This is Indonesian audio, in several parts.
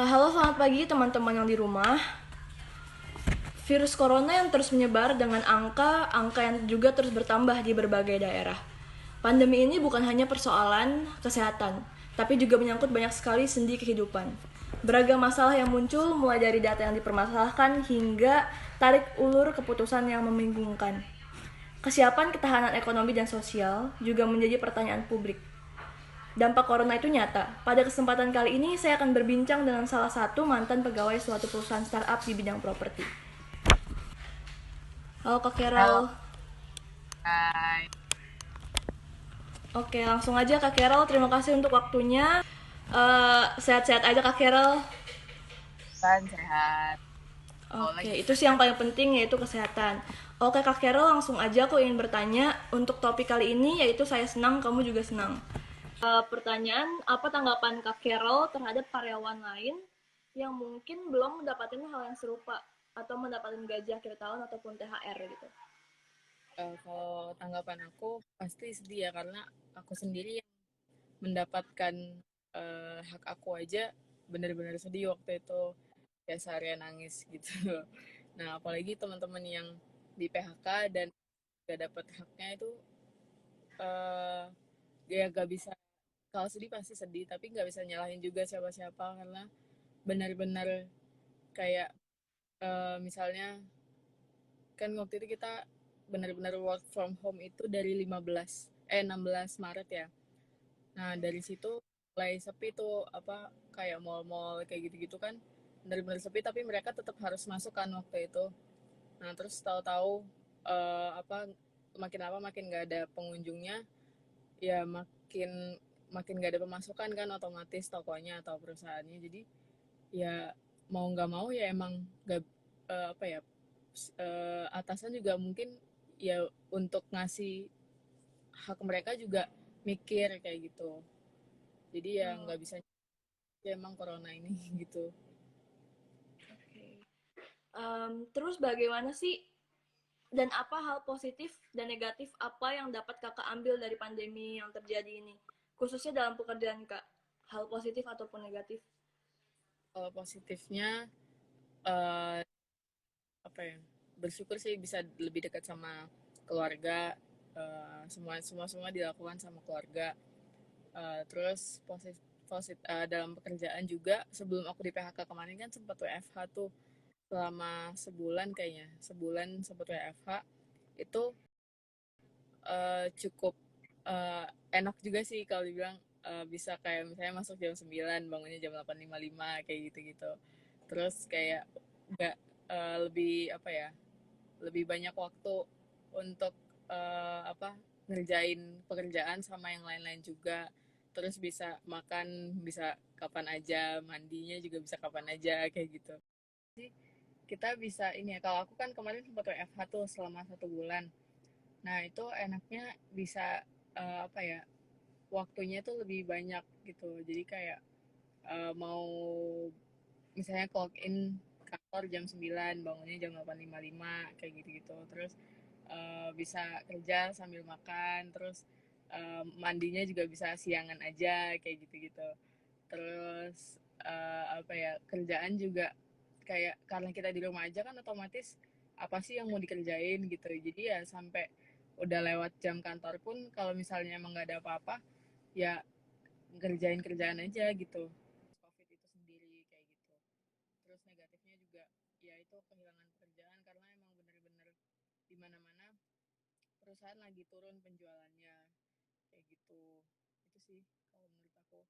Halo, selamat pagi teman-teman yang di rumah. Virus corona yang terus menyebar dengan angka yang juga terus bertambah di berbagai daerah. Pandemi ini bukan hanya persoalan kesehatan, tapi juga menyangkut banyak sekali sendi kehidupan. Beragam masalah yang muncul mulai dari data yang dipermasalahkan hingga tarik ulur keputusan yang membingungkan. Kesiapan ketahanan ekonomi dan sosial juga menjadi pertanyaan publik. Dampak corona itu nyata. Pada kesempatan kali ini saya akan berbincang dengan salah satu mantan pegawai suatu perusahaan startup di bidang properti. Halo Kak Halo, Carol. Kak. Oke, langsung aja Kak Carol. Terima kasih untuk waktunya. Sehat-sehat aja Kak Carol. Kan sehat. Mau Oke, lagi itu sih yang paling penting yaitu kesehatan. Oke Kak Carol, langsung aja aku ingin bertanya untuk topik kali ini yaitu saya senang, kamu juga senang. Pertanyaan, apa tanggapan Kak Carol terhadap karyawan lain yang mungkin belum mendapatkan hal yang serupa atau mendapatkan gaji akhir tahun ataupun THR gitu? Kalau tanggapan aku pasti sedih ya karena aku sendiri yang mendapatkan hak aku aja benar-benar sedih waktu itu, kayak seharian nangis gitu. Nah, apalagi teman-teman yang di PHK dan gak dapat haknya itu, eh ya gak bisa. Kalau sedih pasti sedih, tapi nggak bisa nyalahin juga siapa-siapa karena benar-benar kayak, misalnya kan waktu itu kita benar-benar work from home itu dari 16 Maret ya. Nah, dari situ mulai sepi tuh, apa, kayak mall-mall kayak gitu-gitu kan benar-benar sepi, tapi mereka tetap harus masuk kan waktu itu. Nah, terus tahu-tahu, apa, makin lama makin nggak ada pengunjungnya, ya makin makin nggak ada pemasukan kan, otomatis tokonya atau perusahaannya. Jadi ya mau nggak mau ya emang nggak, apa ya, atasan juga mungkin ya untuk ngasih hak mereka juga mikir kayak gitu. Jadi ya Oh, nggak bisa, ya emang corona ini gitu. oke. Terus bagaimana sih dan apa hal positif dan negatif apa yang dapat kakak ambil dari pandemi yang terjadi ini? Khususnya dalam pekerjaan kak, hal positif ataupun negatif? Kalau positifnya, eh, apa ya, bersyukur sih bisa lebih dekat sama keluarga. Semua semua semua dilakukan sama keluarga. Terus dalam pekerjaan juga, sebelum aku di PHK kemarin kan sempat WFH tuh selama sebulan, kayaknya sebulan sempat WFH. Itu cukup enak juga sih kalau dibilang, bisa kayak misalnya masuk jam 9, bangunnya jam 8.55 kayak gitu-gitu. Terus kayak nggak, lebih apa ya, lebih banyak waktu untuk, apa, ngerjain pekerjaan sama yang lain-lain juga. Terus bisa makan bisa kapan aja, mandinya juga bisa kapan aja kayak gitu. Jadi kita bisa ini ya, kalau aku kan kemarin sempat WFH tuh selama 1 bulan. Nah, itu enaknya bisa, apa ya, waktunya tuh lebih banyak gitu. Jadi kayak, mau misalnya clock in kantor jam 9, bangunnya jam 8.55 kayak gitu-gitu. Terus, bisa kerja sambil makan, terus, mandinya juga bisa siangan aja kayak gitu-gitu. Terus, apa ya, kerjaan juga kayak karena kita di rumah aja kan otomatis apa sih yang mau dikerjain gitu. Jadi ya sampai udah lewat jam kantor pun kalau misalnya emang nggak ada apa-apa, ya ngerjain kerjaan aja gitu. COVID itu sendiri kayak gitu. Terus negatifnya juga ya itu kehilangan pekerjaan karena emang bener-bener di mana-mana perusahaan lagi turun penjualannya kayak gitu. Itu sih kalau menurut aku.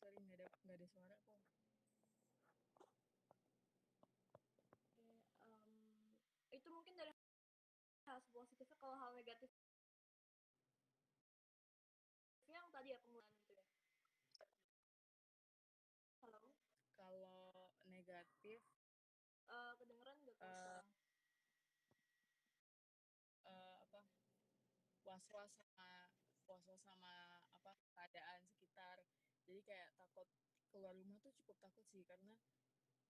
Sorry, nggak ada suara kok. Itu mungkin dari hal positifnya. Kalau hal negatifnya yang tadi ya penggunaan gitu ya. Halo. Kalau negatif, Kedengeran nggak kalau eh sekarang? apa, was-was sama apa, keadaan sekitar. Jadi kayak takut keluar rumah tuh, cukup takut sih karena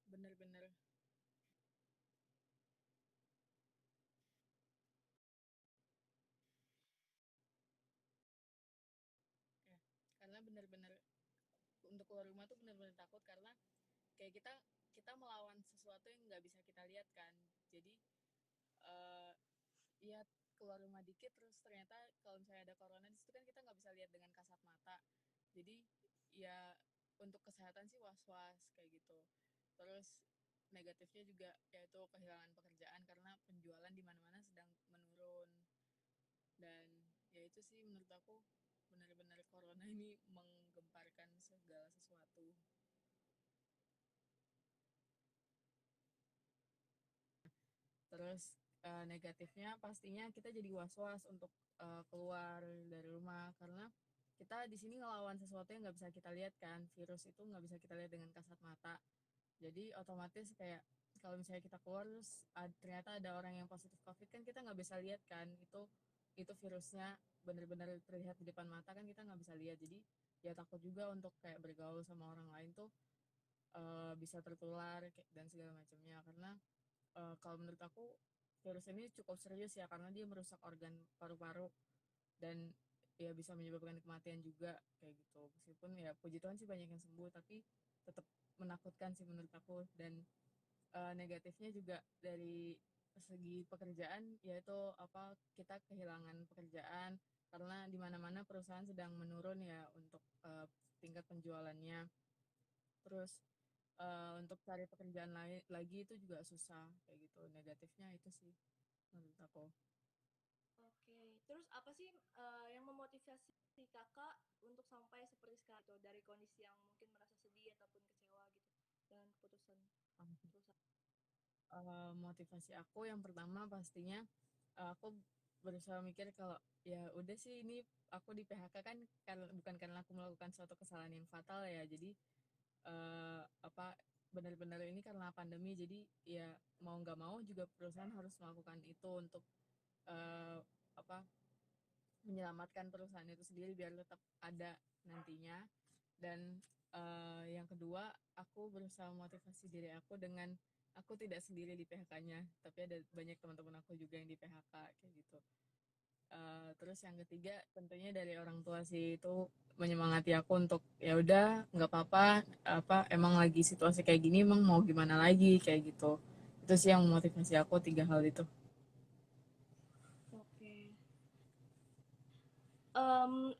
bener-bener bener-bener untuk keluar rumah tuh bener-bener takut karena kayak kita melawan sesuatu yang nggak bisa kita lihat kan. Jadi uh, ya keluar rumah dikit terus ternyata kalau misalnya ada corona di situ kan kita nggak bisa lihat dengan kasat mata. Jadi ya untuk kesehatan sih was-was kayak gitu. Terus negatifnya juga yaitu kehilangan pekerjaan karena penjualan di mana-mana sedang menurun. Dan ya itu sih menurut aku benar-benar corona ini menggemparkan segala sesuatu. Terus negatifnya pastinya kita jadi was-was untuk keluar dari rumah karena kita di sini ngelawan sesuatu yang nggak bisa kita lihat kan. Virus itu nggak bisa kita lihat dengan kasat mata. Jadi otomatis kayak kalau misalnya kita keluar terus ternyata ada orang yang positif COVID kan kita nggak bisa lihat kan itu virusnya benar-benar terlihat di depan mata kan kita nggak bisa lihat. Jadi ya takut juga untuk kayak bergaul sama orang lain tuh bisa tertular dan segala macamnya karena kalau menurut aku virus ini cukup serius ya karena dia merusak organ paru-paru dan ya bisa menyebabkan kematian juga kayak gitu. Meskipun ya puji Tuhan sih banyak yang sembuh tapi tetap menakutkan sih menurut aku. Dan negatifnya juga dari segi pekerjaan yaitu apa kita kehilangan pekerjaan karena di mana-mana perusahaan sedang menurun ya untuk tingkat penjualannya. Terus untuk cari pekerjaan lain lagi itu juga susah kayak gitu. Negatifnya itu sih menurut aku. Oke, terus apa sih yang memotivasi kakak untuk sampai seperti sekarang tuh dari kondisi yang mungkin merasa sedih ataupun kecewa gitu dengan keputusan perusahaan? Motivasi aku yang pertama pastinya aku berusaha mikir kalau ya udah sih ini aku di PHK kan karena bukan karena aku melakukan suatu kesalahan yang fatal ya. Jadi apa benar-benar ini karena pandemi jadi ya mau nggak mau juga perusahaan harus melakukan itu untuk eh, apa menyelamatkan perusahaan itu sendiri biar tetap ada nantinya. Dan yang kedua aku berusaha motivasi diri aku dengan aku tidak sendiri di PHK-nya tapi ada banyak teman-teman aku juga yang di PHK kayak gitu. Terus yang ketiga tentunya dari orang tua sih itu menyemangati aku untuk ya udah nggak apa-apa apa emang lagi situasi kayak gini emang mau gimana lagi kayak gitu. Itu sih yang memotivasi aku tiga hal itu. Oke. Em,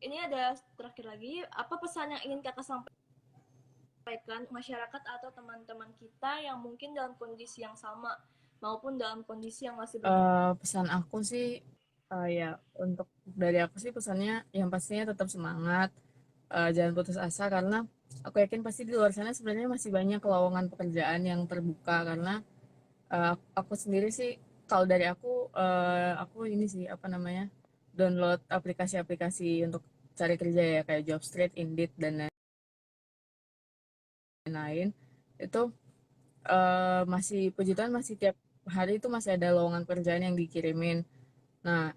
ini ada terakhir lagi, apa pesan yang ingin kakak sampaikan masyarakat atau teman-teman kita yang mungkin dalam kondisi yang sama maupun dalam kondisi yang masih belum. Pesan aku sih ya untuk dari aku sih pesannya yang pastinya tetap semangat, jangan putus asa karena aku yakin pasti di luar sana sebenarnya masih banyak lowongan pekerjaan yang terbuka karena aku sendiri sih kalau dari aku ini sih apa namanya download aplikasi-aplikasi untuk cari kerja ya kayak Jobstreet, Indeed dan lain-lain itu masih puji Tuhan masih tiap hari itu masih ada lowongan pekerjaan yang dikirimin. Nah,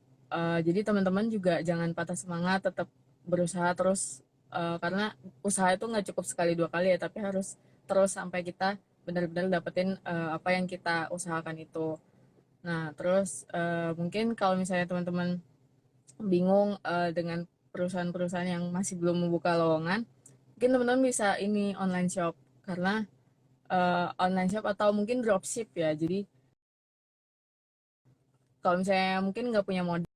jadi teman-teman juga jangan patah semangat, tetap berusaha terus karena usaha itu nggak cukup sekali dua kali ya, tapi harus terus sampai kita benar-benar dapetin apa yang kita usahakan itu. Nah, terus mungkin kalau misalnya teman-teman bingung dengan perusahaan-perusahaan yang masih belum membuka lowongan, mungkin teman-teman bisa ini online shop karena online shop atau mungkin dropship ya. Jadi kalau misalnya mungkin nggak punya modal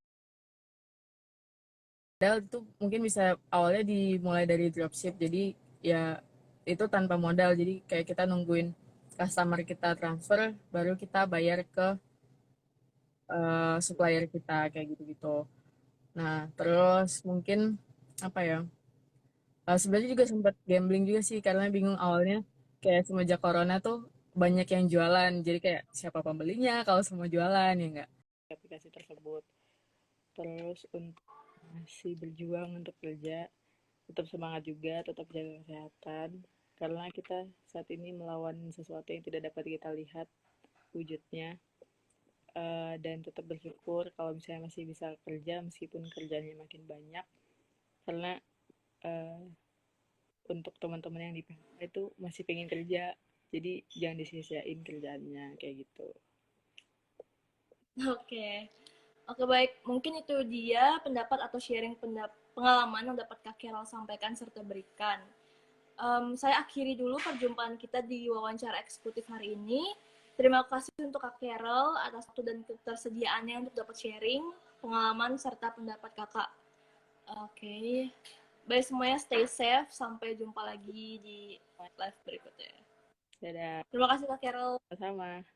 itu mungkin bisa awalnya dimulai dari dropship. Jadi ya itu tanpa modal. Jadi kayak kita nungguin customer kita transfer, baru kita bayar ke supplier kita kayak gitu-gitu. Nah, terus mungkin apa ya? Sebenarnya juga sempat gambling juga sih karena bingung awalnya kayak semenjak corona tuh banyak yang jualan. Jadi kayak siapa pembelinya kalau semua jualan ya enggak? Aplikasi tersebut. Terus untuk masih berjuang untuk kerja, tetap semangat juga, tetap jaga kesehatan. Karena kita saat ini melawan sesuatu yang tidak dapat kita lihat wujudnya. Dan tetap bersyukur kalau misalnya masih bisa kerja meskipun kerjanya makin banyak. Karena uh, untuk teman-teman yang di PHK itu masih pengen kerja. Jadi jangan disia-siain kerjaannya kayak gitu. Oke. Oke, baik. Mungkin itu dia pendapat atau sharing pendapat pengalaman yang dapat Kak Carol sampaikan serta berikan. Saya akhiri dulu perjumpaan kita di wawancara eksekutif hari ini. Terima kasih untuk Kak Carol atas waktu dan ketersediaannya untuk dapat sharing pengalaman serta pendapat Kakak. Oke. Bye semuanya, stay safe. Sampai jumpa lagi di live berikutnya. Dadah. Terima kasih Kak Carol. Sama-sama.